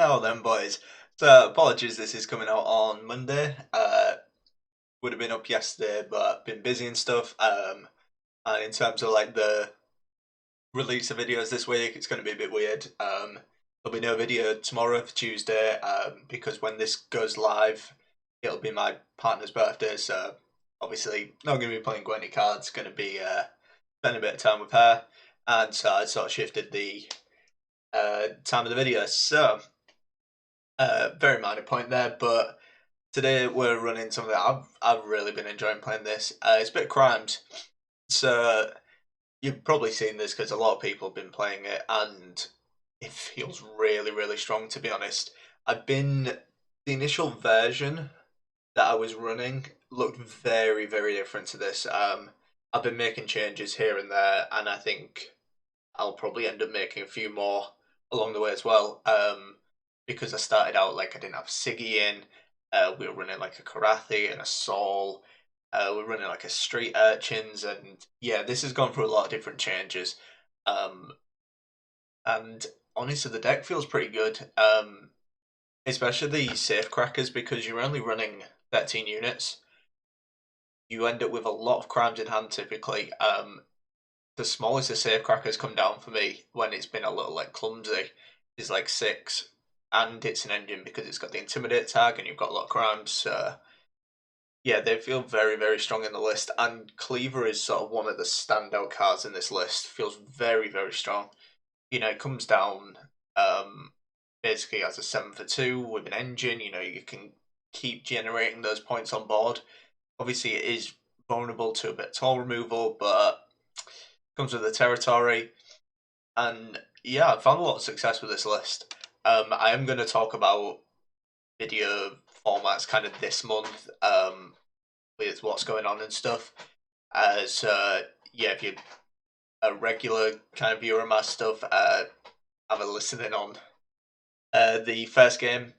Oh, then, boys. So, apologies, this is coming out on Monday. Would have been up yesterday, but been busy and stuff. And in terms of like the release of videos this week, it's going to be a bit weird. There'll be no video tomorrow for Tuesday, because when this goes live, it'll be my partner's birthday. So, obviously, not going to be playing GWENT cards. Going to be spending a bit of time with her, and so I sort of shifted the time of the video. So. Very minor point there, but today we're running something that I've really been enjoying playing this. It's a bit of crimes, so you've probably seen this because a lot of people have been playing it, and it feels really strong. To be honest, I've been the initial version that I was running looked very different to this. I've been making changes here and there, and I think I'll probably end up making a few more along the way as well. Because I started out like I didn't have Siggy in. We were running like a Karathi and a Saul. We were running like a Street Urchins, and yeah, this has gone through a lot of different changes. Um, and honestly, the deck feels pretty good. Especially the safe crackers because you're only running 13 units. You end up with a lot of crimes in hand typically. The smallest the safe crackers come down for me when it's been a little like clumsy is like 6, and it's an engine because it's got the intimidate tag and you've got a lot of crimes. So yeah, they feel very strong in the list, and Cleaver is sort of one of the standout cards in this list. Feels very strong. You know, it comes down basically as a 7 for 2 with an engine. You know, you can keep generating those points on board. Obviously, it is vulnerable to a bit of toll removal, but comes with the territory. And yeah, I've found a lot of success with this list. I am going to talk about video formats kind of this month, with what's going on and stuff. So yeah, if you're a regular kind of viewer of my stuff, have a listening on the first game.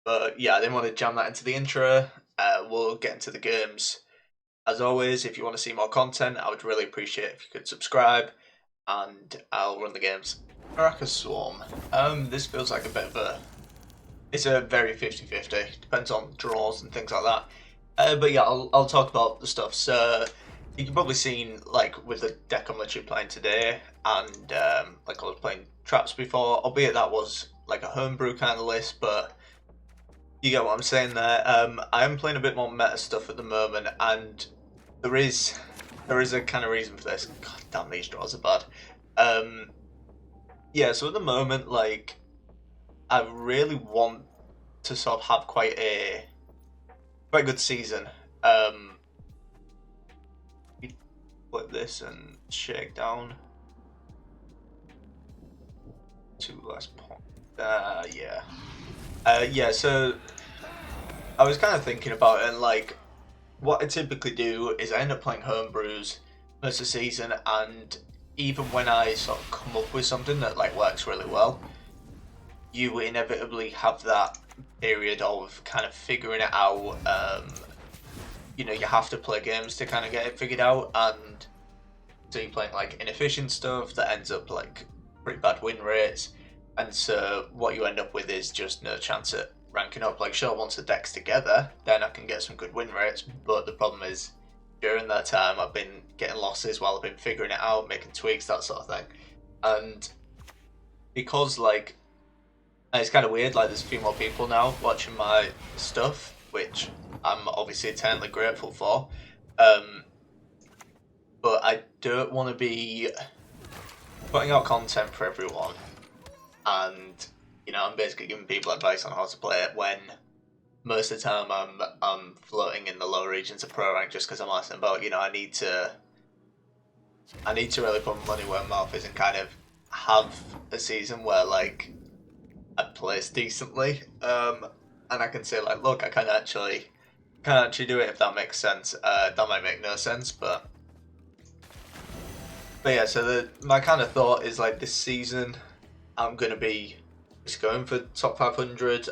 But yeah, I didn't want to jam that into the intro. We'll get into the games. As always, if you want to see more content, I would really appreciate if you could subscribe, and I'll run the games. Caracas Swarm. This feels like a bit of a... It's a very 50-50. Depends on draws and things like that. But yeah, I'll talk about the stuff. So you've probably seen like with the deck I'm literally playing today, and like I was playing traps before, albeit that was like a homebrew kind of list, but you get what I'm saying there. I am playing a bit more meta stuff at the moment, and there is a kind of reason for this. God damn, these draws are bad. Yeah, so at the moment, like I really want to sort of have quite a good season. Flip this and shake down. 2 less points. Yeah. Yeah, so I was kind of thinking about it, and like what I typically do is I end up playing homebrews most of the season, and even when I sort of come up with something that like works really well, you inevitably have that period of kind of figuring it out. You know, you have to play games to kind of get it figured out, and so you're playing like inefficient stuff that ends up like pretty bad win rates, and so what you end up with is just no chance at ranking up. Like, sure, once the deck's together, then I can get some good win rates, but the problem is during that time I've been getting losses while I've been figuring it out, making tweaks, that sort of thing. And because like it's kind of weird, like there's a few more people now watching my stuff, which I'm obviously eternally grateful for. But I don't want to be putting out content for everyone, and you know, I'm basically giving people advice on how to play it when most of the time I'm floating in the lower regions of pro rank just because I'm asking about, you know, I need to really put my money where my mouth is and kind of have a season where like I place decently, and I can say like, look, I can actually do it, if that makes sense. That might make no sense, but yeah. So my kind of thought is like this season, I'm gonna be just going for top 500.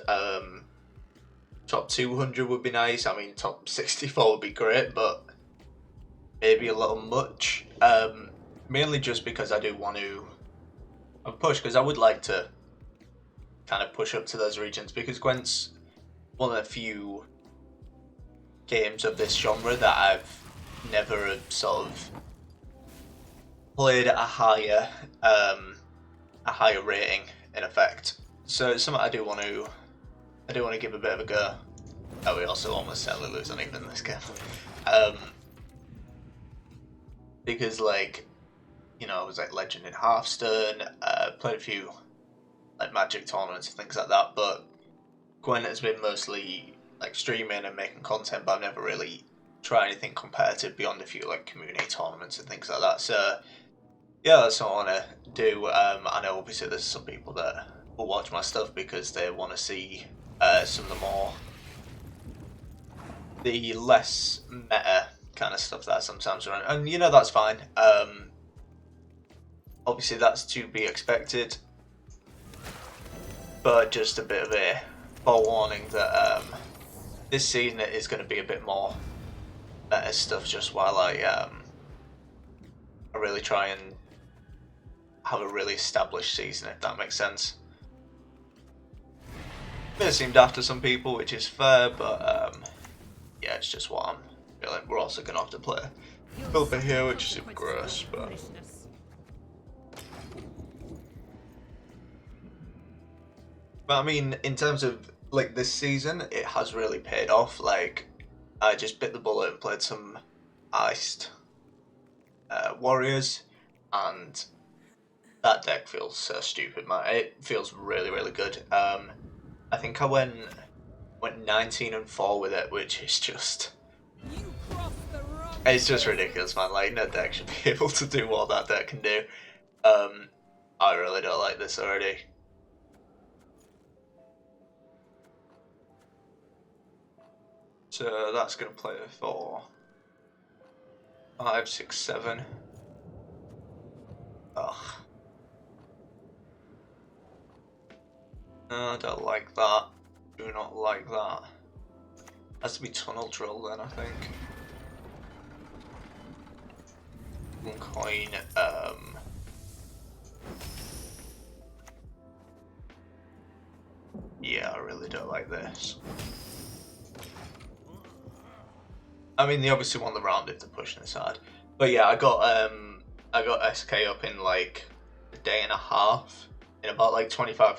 Top 200 would be nice. I mean, top 64 would be great, but maybe a little much. Mainly just because I do want to push, because I would like to kind of push up to those regions, because Gwent's one of the few games of this genre that I've never sort of played at a higher rating in effect. So it's something I do want to give a bit of a go. Oh, we also almost certainly lose on even this game. Because like, you know, I was like legend in Hearthstone, played a few like Magic tournaments and things like that, but Gwent has been mostly like streaming and making content, but I've never really tried anything competitive beyond a few like community tournaments and things like that. So yeah, that's what I want to do. I know obviously there's some people that will watch my stuff because they want to see some of the less meta kind of stuff that I sometimes run, and you know, that's fine. Obviously that's to be expected, but just a bit of a forewarning that this season it is going to be a bit more meta stuff, just while I really try and have a really established season, if that makes sense. It seemed after some people, which is fair, but yeah, it's just what I'm feeling. We're also going to have to play a little bit here, which is super gross, but I mean, in terms of like this season, it has really paid off. Like, I just bit the bullet and played some iced warriors, and that deck feels so stupid, man. It feels really, really good. I think I went 19-4 with it, which is just, it's just ridiculous, man. Like, no deck should be able to do what that deck can do. I really don't like this already. So that's gonna play for 5, 6, 7. Ugh. No, I don't like that. Do not like that. Has to be tunnel drill then, I think. 1 coin. Yeah, I really don't like this. I mean, they obviously won the round if they're pushing this hard. But yeah, I got SK up in like a day and a half, in about like 25,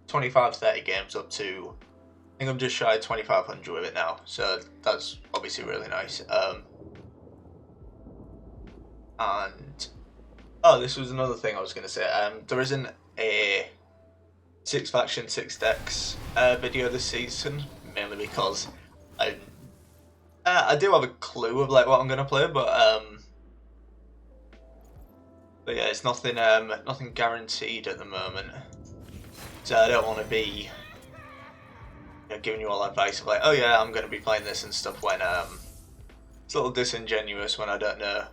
30 games, up to, I think I'm just shy of 2,500 with it now. So that's obviously really nice. And oh, this was another thing I was going to say. There isn't a 6 faction 6 decks video this season, mainly because I do have a clue of like what I'm gonna play, but yeah, it's nothing nothing guaranteed at the moment. So I don't want to be, you know, giving you all advice of like, oh yeah, I'm gonna be playing this and stuff, when it's a little disingenuous when I don't know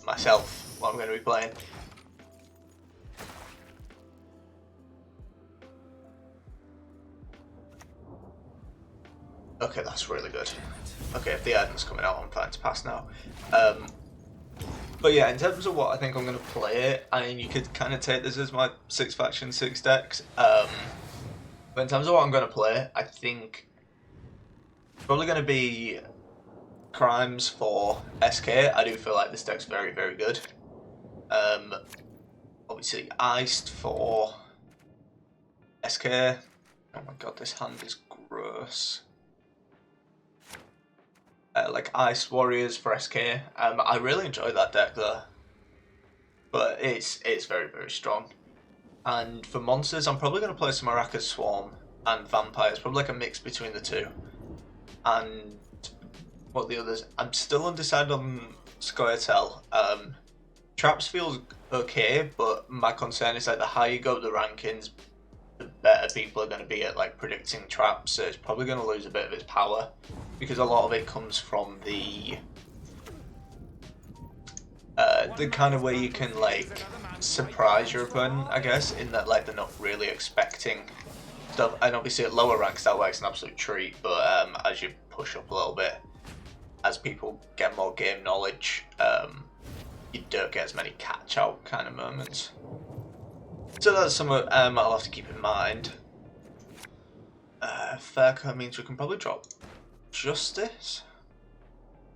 myself what I'm gonna be playing. Okay, that's really good. Okay, if the Eden's coming out, I'm fine to pass now. But yeah, in terms of what I think I'm going to play, I mean, you could kind of take this as my 6 faction 6 decks. But in terms of what I'm going to play, I think it's probably going to be Crimes for SK. I do feel like this deck's very, very good. Obviously Iced for SK. Oh my god, this hand is gross. Like Ice Warriors for SK. I really enjoy that deck though, but it's very, very strong. And for monsters, I'm probably going to play some Maracas Swarm and Vampires, probably like a mix between the two. And what the others? I'm still undecided on scoia'tael. Traps feels okay, but my concern is like the higher you go up the rankings, the better people are going to be at like predicting traps, so it's probably going to lose a bit of its power, because a lot of it comes from the kind of way you can like surprise your opponent, I guess, in that like they're not really expecting stuff. And obviously at lower ranks that works an absolute treat, but as you push up a little bit, as people get more game knowledge, you don't get as many catch out kind of moments. So that's something I'll have to keep in mind. Furka means we can probably drop Justice.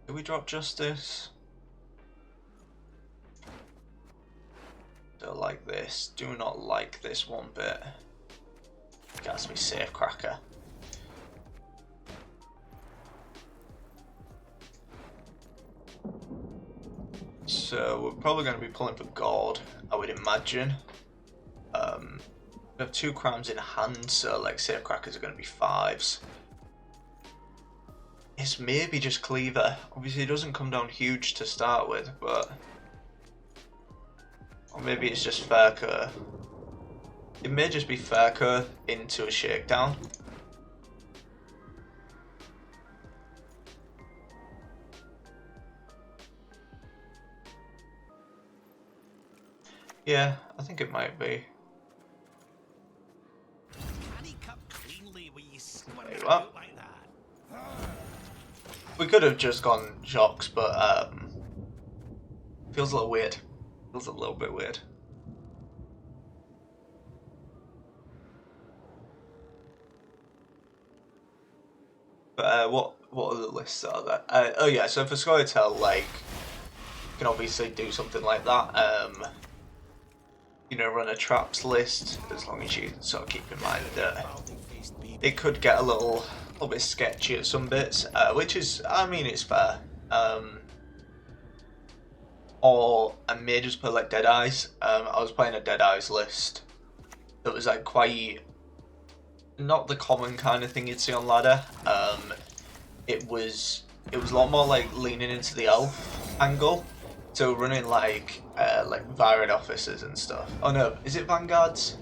Do we drop Justice? Don't like this. Do not like this one bit. It has to be safe cracker. So we're probably going to be pulling for gold, I would imagine. We have 2 crowns in hand, so like safe crackers are going to be 5s. It's maybe just Cleaver. Obviously it doesn't come down huge to start with, but... Or maybe it's just Furka. It may just be Furka into a shakedown. Yeah, I think it might be. There you are. We could have just gone Jocks, but feels a little weird. Feels a little bit weird. But what other lists are there? Oh yeah, so for scoia'tael, like, you can obviously do something like that. You know, run a traps list, as long as you sort of keep in mind that it could get a little bit sketchy at some bits, which is, I mean, it's fair. Or I may just put like Dead Eyes. I was playing a Dead Eyes list that was like quite not the common kind of thing you'd see on ladder. It was a lot more like leaning into the elf angle. So running like varied officers and stuff. Oh no, is it Vanguards?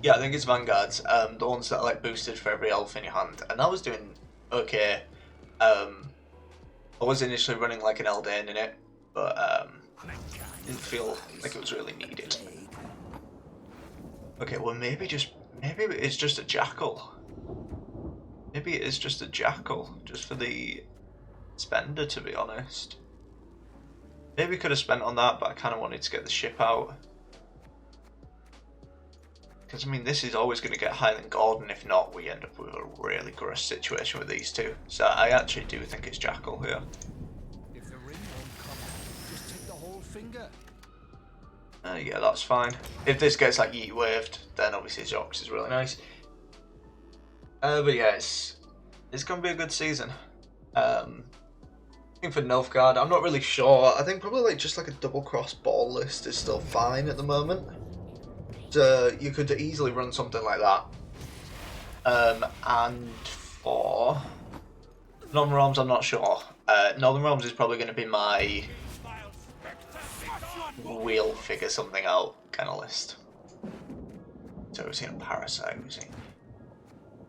Yeah, I think it's Vanguards. The ones that are like boosted for every elf in your hand, and that was doing okay. I was initially running like an Eldane in it, but didn't feel like it was really needed. Okay, well maybe it's just a jackal. Maybe it is just a jackal, just for the spender, to be honest. Maybe could have spent on that, but I kind of wanted to get the ship out. Because, I mean, this is always going to get higher than gold, and if not, we end up with a really gross situation with these two. So I actually do think it's jackal here. If the ring won't come, just take the whole finger. Yeah, that's fine. If this gets like yeet waved, then obviously Zox is really nice. But yeah, it's going to be a good season. I think for Nilfgaard, I'm not really sure. I think probably like just like a double cross ball list is still fine at the moment. So you could easily run something like that. And for Northern Realms, I'm not sure. Northern Realms is probably going to be my we'll figure something out kind of list. So we've seen a Parasite, we've seen...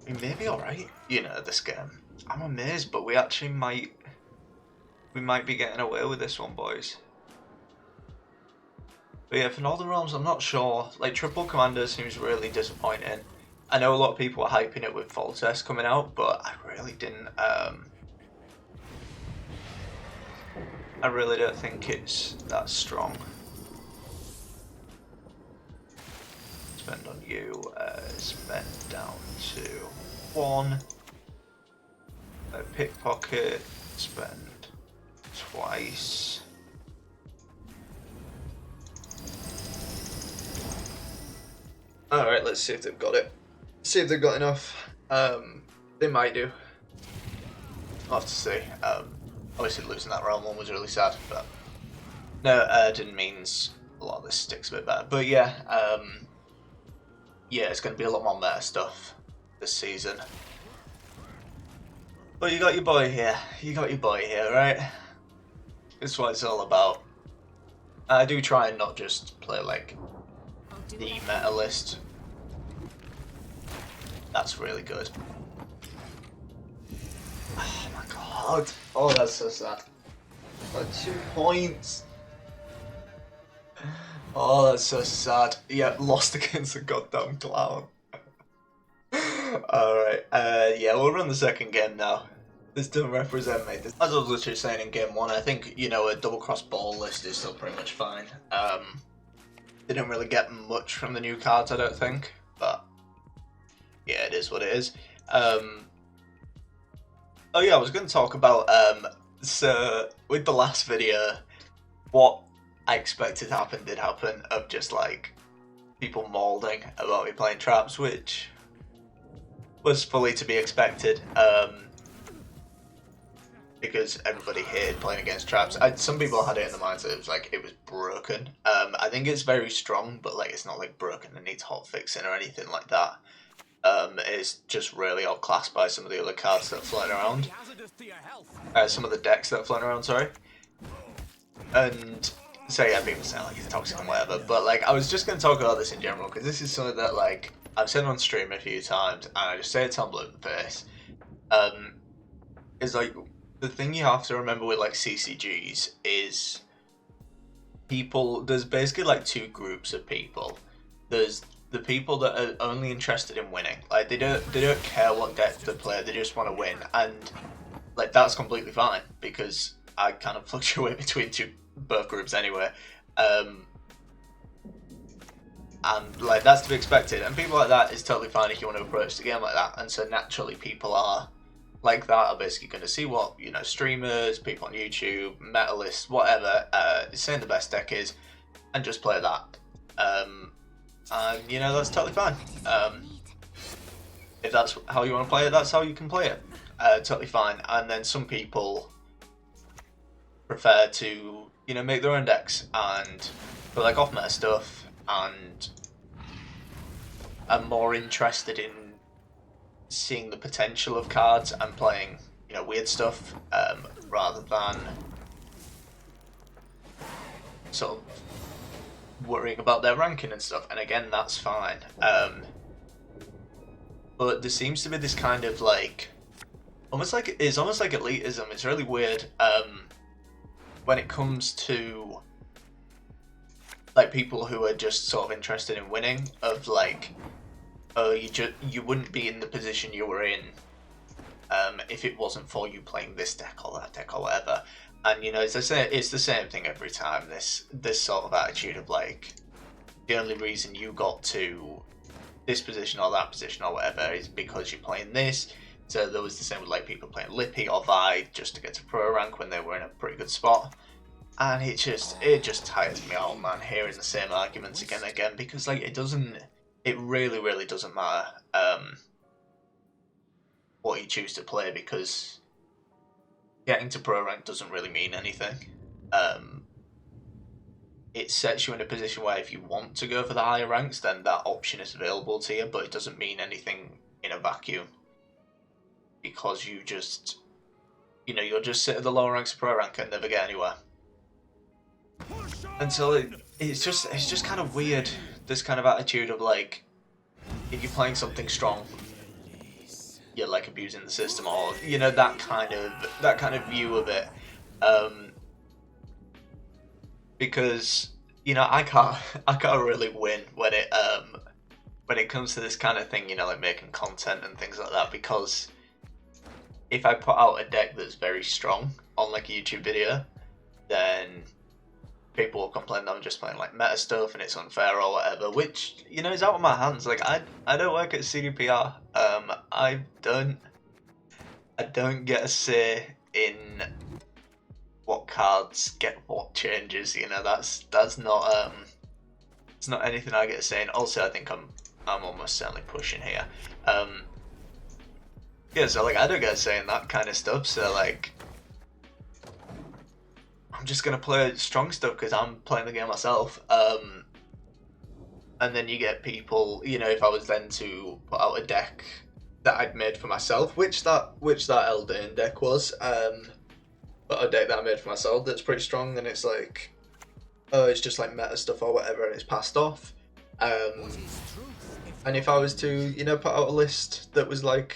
I mean, maybe alright, you know, this game. I'm amazed, but we actually might be getting away with this one, boys. But yeah, for Northern Realms, I'm not sure. Like, Triple Commander seems really disappointing. I know a lot of people are hyping it with Voltes coming out, but I really didn't. I really don't think it's that strong. Spend on you. Spend down to 1. Pickpocket. Spend twice. Alright, let's see if they've got it. See if they've got enough. They might do. I'll have to see. Obviously losing that round one was really sad, but no, didn't means a lot of this sticks a bit better. But yeah, yeah, it's going to be a lot more meta stuff this season. But you got your boy here. You got your boy here, right? This is what it's all about. I do try and not just play like the meta list. That's really good. Oh my god. Oh, that's so sad. Like 2 points. Oh, that's so sad. Yeah, lost against a goddamn clown. Alright, yeah, we'll run the second game now. This doesn't represent me. As I was literally saying in game 1, I think, you know, a double cross ball list is still pretty much fine. They didn't really get much from the new cards, I don't think, but yeah, it is what it is. Oh yeah, I was going to talk about so with the last video, what I expected to happen did happen, of just like people mauling about me playing traps, which was fully to be expected. Because everybody hated playing against traps. Some people had it in the mindset it was like it was broken. I think it's very strong, but like it's not like broken and needs hot fixing or anything like that. It's just really outclassed by some of the other cards that are floating around. Some of the decks that are floating around, sorry. And so yeah, people say like it's toxic and whatever, but like I was just going to talk about this in general because this is something that like I've said on stream a few times and I just say it on blown face. Is like the thing you have to remember with like CCGs is people. There's basically like two groups of people. There's the people that are only interested in winning. Like they don't care what deck they play. They just want to win, and like that's completely fine because I kind of fluctuate between both groups anyway. And like that's to be expected. And people like that is totally fine if you want to approach the game like that. And so naturally, people are like that are basically going to see what, you know, streamers, people on YouTube, metalists, whatever, saying the best deck is, and just play that. And you know, that's totally fine. If that's how you want to play it, that's how you can play it. Totally fine. And then some people prefer to, you know, make their own decks and put like off meta stuff and are more interested in seeing the potential of cards and playing, you know, weird stuff rather than sort of worrying about their ranking and stuff. And again, that's fine. But there seems to be this kind of like almost like elitism. It's really weird when it comes to like people who are just sort of interested in winning, of like, oh, you wouldn't be in the position you were in if it wasn't for you playing this deck or that deck or whatever. And you know, it's the same thing every time. This sort of attitude of like, the only reason you got to this position or that position or whatever is because you're playing this. So there was the same with like people playing Lippy or Vi just to get to pro rank when they were in a pretty good spot. And it just tires me out, man, hearing the same arguments again and again, because like it really doesn't matter what you choose to play, because getting to pro rank doesn't really mean anything. It sets you in a position where if you want to go for the higher ranks, then that option is available to you, but it doesn't mean anything in a vacuum, because you just, you know, you'll just sit at the lower ranks of pro rank and never get anywhere. And so it's just kind of weird, this kind of attitude of like, if you're playing something strong, you're like abusing the system, or you know, that kind of view of it. Because you know, I can't really win when it comes to this kind of thing, you know, like making content and things like that, because if I put out a deck that's very strong on like a YouTube video, then people will complain that I'm just playing like meta stuff and it's unfair or whatever, which, you know, is out of my hands. Like I don't work at CDPR. I don't get a say in what cards get what changes. You know, that's not it's not anything I get a say in. Also, I think I'm almost certainly pushing here. Yeah, so like I don't get a say in that kind of stuff. So like, I'm just gonna play strong stuff because I'm playing the game myself. And then you get people, you know, if I was then to put out a deck that I'd made for myself, which that Elden deck was, but a deck that I made for myself that's pretty strong, and it's like, oh, it's just like meta stuff or whatever, and it's passed off. And if I was to, you know, put out a list that was like,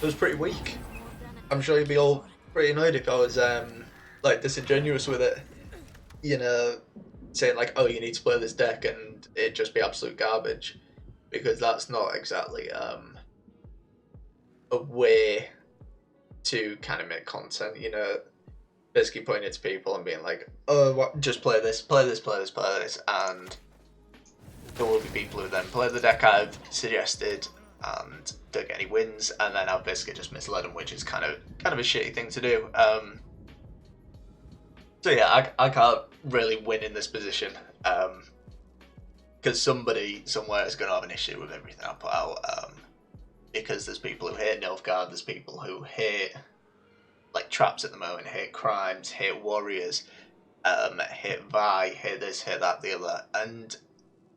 it was pretty weak, I'm sure you'd be all pretty annoyed if I was like disingenuous with it, you know, saying like, oh, you need to play this deck, and it'd just be absolute garbage, because that's not exactly a way to kind of make content, you know, basically pointing it to people and being like, oh, what, just play this, and there will be people who then play the deck I've suggested and don't get any wins, and then I've basically just misled them, which is kind of a shitty thing to do. So yeah, I can't really win in this position, because somebody somewhere is going to have an issue with everything I put out, because there's people who hate Nilfgaard, there's people who hate like traps at the moment, hate crimes, hate warriors, hit Vi, hit this, hit that, the other, and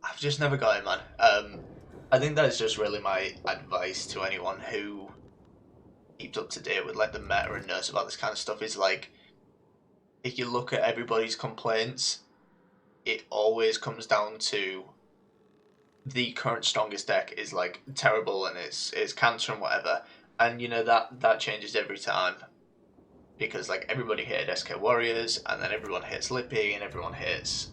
I've just never got it, man. I think that's just really my advice to anyone who keeps up to date with like the meta and knows about this kind of stuff is like, if you look at everybody's complaints, it always comes down to the current strongest deck is like terrible and it's cancer and whatever, and you know that changes every time. Because like everybody hated SK Warriors, and then everyone hates Lippy, and everyone hates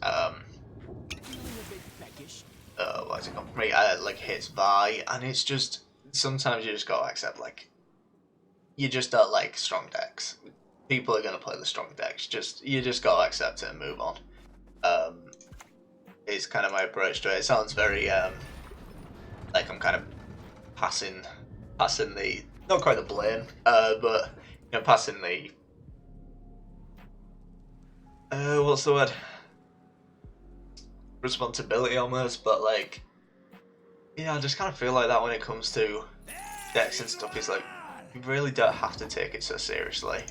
why is it called? Like hates Vi, and it's just sometimes you just gotta accept like you just don't like strong decks. People are gonna play the strong decks. You just gotta accept it and move on. It's kind of my approach to it. It sounds very like I'm kind of passing the not quite the blame, but you know, passing the what's the word? Responsibility almost, but like, yeah, I just kind of feel like that when it comes to decks and stuff. Is like, you really don't have to take it so seriously.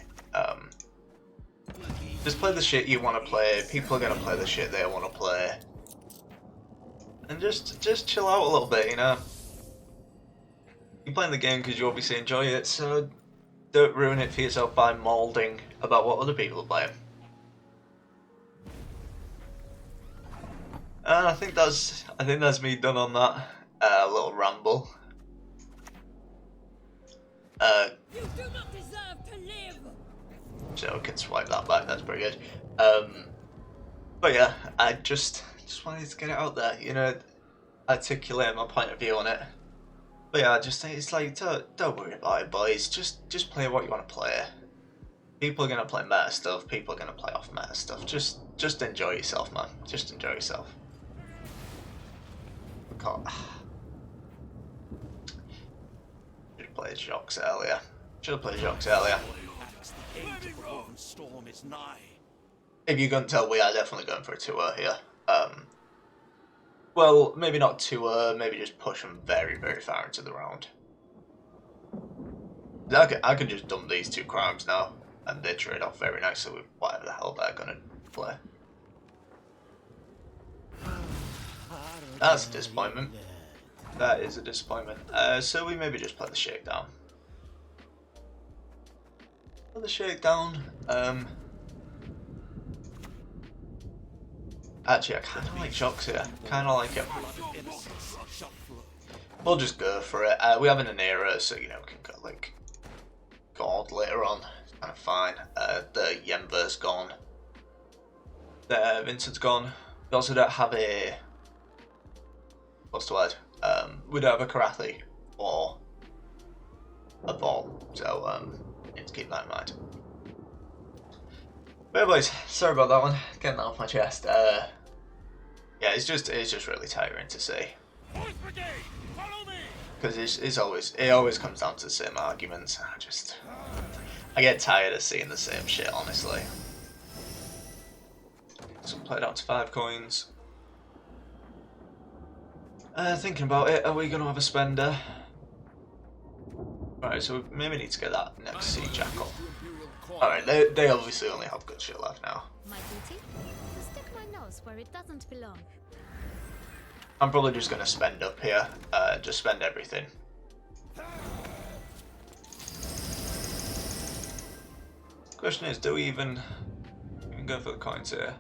Just play the shit you want to play. People are gonna play the shit they want to play, and just chill out a little bit, you know. You're playing the game because you obviously enjoy it, so don't ruin it for yourself by moulding about what other people are playing. And I think that's me done on that little ramble. You do not deserve to live. So I can swipe that back. That's pretty good. But yeah, I just wanted to get it out there, you know, articulate my point of view on it. But yeah, I just think it's like don't worry about it, boys. Just play what you want to play. People are gonna play meta stuff. People are gonna play off meta stuff. Just enjoy yourself, man. Just enjoy yourself. God. Should have played Jocks earlier. If you couldn't tell, we are definitely going for a 2-0 here. Well, maybe not 2-0, maybe just push them very, very far into the round. I can just dump these 2 crimes now, and they trade off very nicely with whatever the hell they're gonna play. That's a disappointment. That is a disappointment. So we maybe just play the shakedown. Play the shakedown. Actually, I kind of like Shocks here. Kind of like him. We'll just go for it. We have an era, so you know we can go like God later on. It's kind of fine. The Yenver's gone. The Vincent's gone. We also don't have a what's the word? We don't have a Karathi or a ball, so need to keep that in mind. But yeah, boys, sorry about that one. Getting that off my chest. Yeah, it's just really tiring to see. Because it always comes down to the same arguments. I get tired of seeing the same shit, honestly. So played out to 5 coins. Thinking about it, are we going to have a spender? Alright, so we maybe need to get that next Sea Jackal. Alright, they obviously only have good shit left now. My duty? To stick my nose where it doesn't belong. I'm probably just going to spend up here. Just spend everything. Question is, do we even go for the coins here?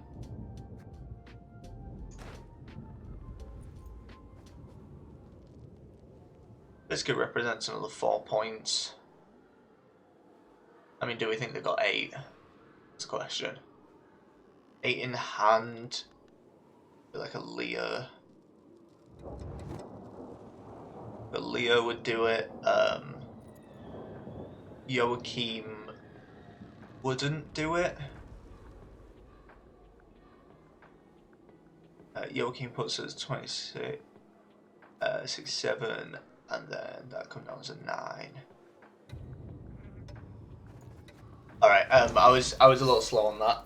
Biscuit represents another 4 points. I mean, do we think they've got 8? That's the question. 8 in hand. Like a Leo. But Leo would do it. Joachim wouldn't do it. Joachim puts us 26, 67, and then that come down as a 9. Alright, I was a little slow on that.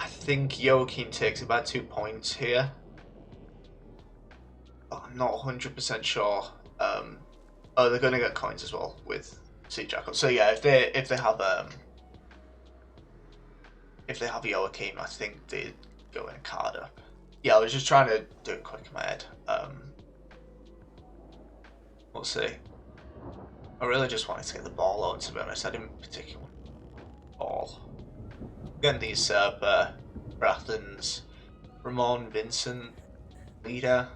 I think Joachim takes about 2 points here. But I'm not 100% sure. Oh, they're gonna get coins as well with Sea Jackal. So yeah, if they have Joachim, I think they go in a card up. Yeah, I was just trying to do it quick in my head. We'll see. I really just wanted to get the ball out, to be honest. I didn't particularly want the ball. Getting these Serpa, Brathens, Ramon, Vincent, Leader.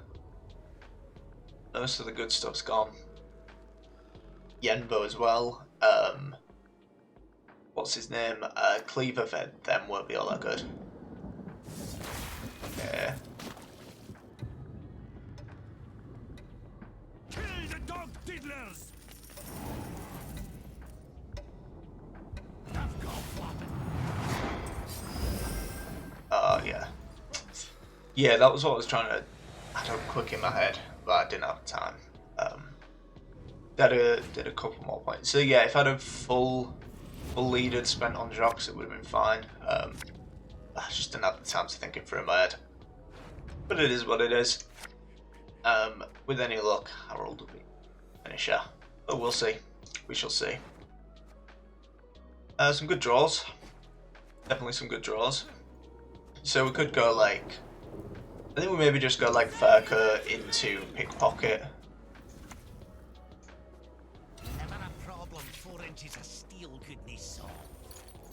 Most of the good stuff's gone. Yenbo as well. What's his name? Cleaver for them won't be all that good. Yeah. Kill the dog diddlers! Yeah. Yeah, that was what I was trying to add up quick in my head, but I didn't have time. Did a couple more points. So yeah, if I had a full leader spent on Jocks, it would have been fine. I just didn't have the time to think it through in my head. But it is what it is. With any luck, Harold will be finisher. But we'll see. We shall see. Some good draws. Definitely some good draws. So we could go like... I think we maybe just go like Furka into Pickpocket. Never a problem, 4 inches of steel, goodness soul.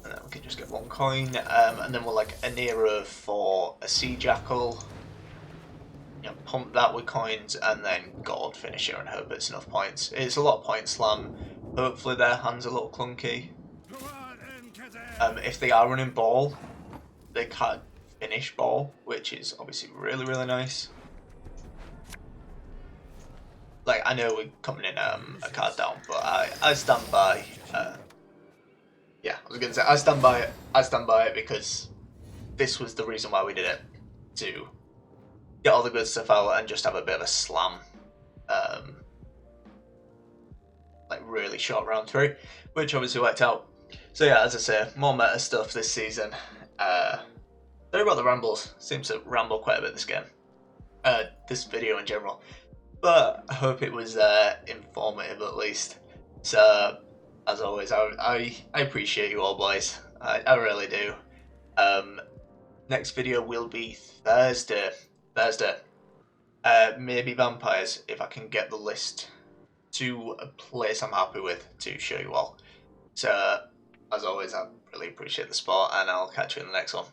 And then we can just get 1 coin. And then we'll like Anira for a Sea Jackal. You know, pump that with coins and then gold finisher and hope it's enough points. It's a lot of point slam. Hopefully their hand's a little clunky. If they are running ball, they can't finish ball, which is obviously really, really nice. Like, I know we're coming in a card down, but I stand by. Yeah, I was gonna say I stand by it. I stand by it because this was the reason why we did it, to get all the good stuff out and just have a bit of a slam. Like really short round 3, which obviously worked out. So yeah, as I say, more meta stuff this season. Sorry about the rambles. Seems to ramble quite a bit this game. This video in general. But I hope it was informative at least. So, as always, I appreciate you all, boys. I really do. Next video will be Thursday. Maybe vampires, if I can get the list to a place I'm happy with to show you all. So, as always, I really appreciate the support, and I'll catch you in the next one.